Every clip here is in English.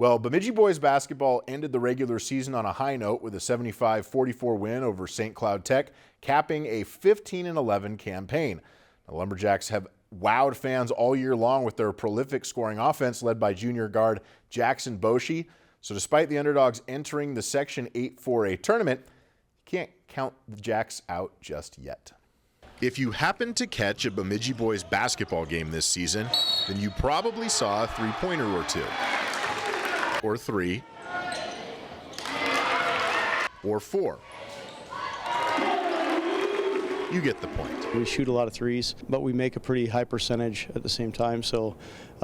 Well, Bemidji boys basketball ended the regular season on a high note with a 75-44 win over St. Cloud Tech, capping a 15-11 campaign. The Lumberjacks have wowed fans all year long with their prolific scoring offense led by junior guard Jaxon Boschee. So despite the underdogs entering the Section 8 4A tournament, you can't count the Jacks out just yet. If you happened to catch a Bemidji boys basketball game this season, then you probably saw a three-pointer or two. Or three, or four. You get the point. We shoot a lot of threes, but we make a pretty high percentage at the same time. So,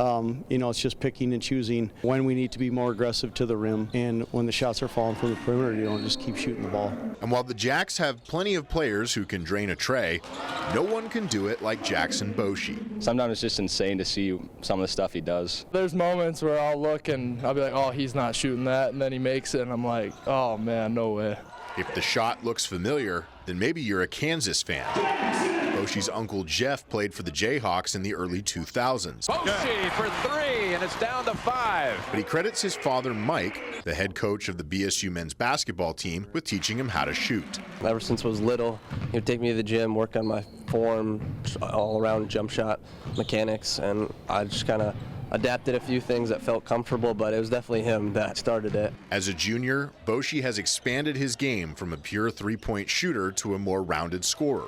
it's just picking and choosing when we need to be more aggressive to the rim, and when the shots are falling from the perimeter, just keep shooting the ball. And while the Jacks have plenty of players who can drain a tray, no one can do it like Jaxon Boschee. Sometimes it's just insane to see some of the stuff he does. There's moments where I'll look and I'll be like, oh, he's not shooting that, and then he makes it, and I'm like, oh man, no way. If the shot looks familiar, then maybe you're a Kansas fan. Boshee's uncle Jeff played for the Jayhawks in the early 2000s. Boschee for three, and it's down to 5. But he credits his father, Mike, the head coach of the BSU men's basketball team, with teaching him how to shoot. Ever since I was little, he would take me to the gym, work on my form, all-around jump shot mechanics, and I just kind of adapted a few things that felt comfortable, but it was definitely him that started it. As a junior, Boschee has expanded his game from a pure three-point shooter to a more rounded scorer,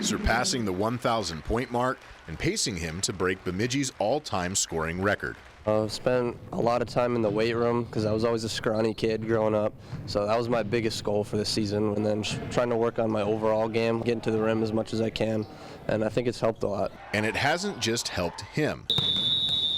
surpassing the 1,000-point mark and pacing him to break Bemidji's all-time scoring record. I've spent a lot of time in the weight room because I was always a scrawny kid growing up, so that was my biggest goal for the season, and then trying to work on my overall game, getting to the rim as much as I can, and I think it's helped a lot. And it hasn't just helped him.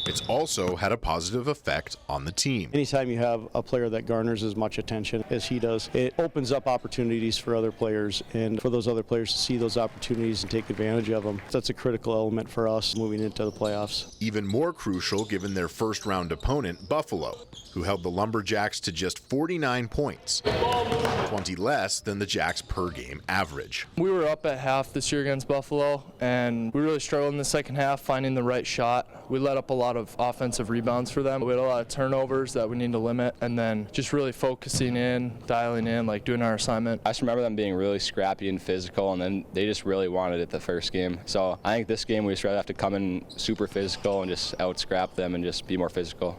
It's also had a positive effect on the team. Anytime you have a player that garners as much attention as he does, it opens up opportunities for other players, and for those other players to see those opportunities and take advantage of them. That's a critical element for us moving into the playoffs. Even more crucial given their first-round opponent, Buffalo, who held the Lumberjacks to just 49 points, 20 less than the Jacks' per-game average. We were up at half this year against Buffalo, and we really struggled in the second half finding the right shot. We let up a lot of offensive rebounds for them. We had a lot of turnovers that we need to limit, and then just really focusing in, dialing in, doing our assignment. I just remember them being really scrappy and physical, and then they just really wanted it the first game. So I think this game we just really have to come in super physical and just out-scrap them and just be more physical.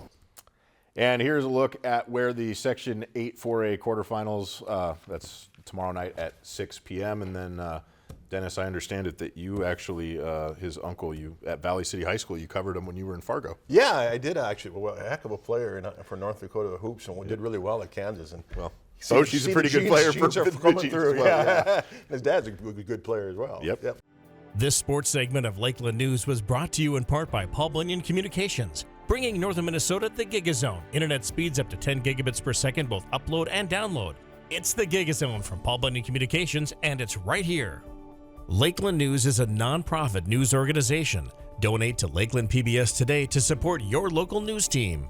And here's a look at where the Section 8 4A quarterfinals, that's tomorrow night at 6 p.m. And then, Dennis, I understand it that you actually, his uncle, at Valley City High School, you covered him when you were in Fargo. Yeah, I did actually. Well, a heck of a player for North Dakota hoops, and we did really well at Kansas. And she's a pretty good player for coming through. Well, yeah. His dad's a good player as well. Yep. This sports segment of Lakeland News was brought to you in part by Paul Bunyan Communications, bringing northern Minnesota the Gigazone. Internet speeds up to 10 gigabits per second, both upload and download. It's the Gigazone from Paul Bunyan Communications, and it's right here. Lakeland News is a nonprofit news organization. Donate to Lakeland PBS today to support your local news team.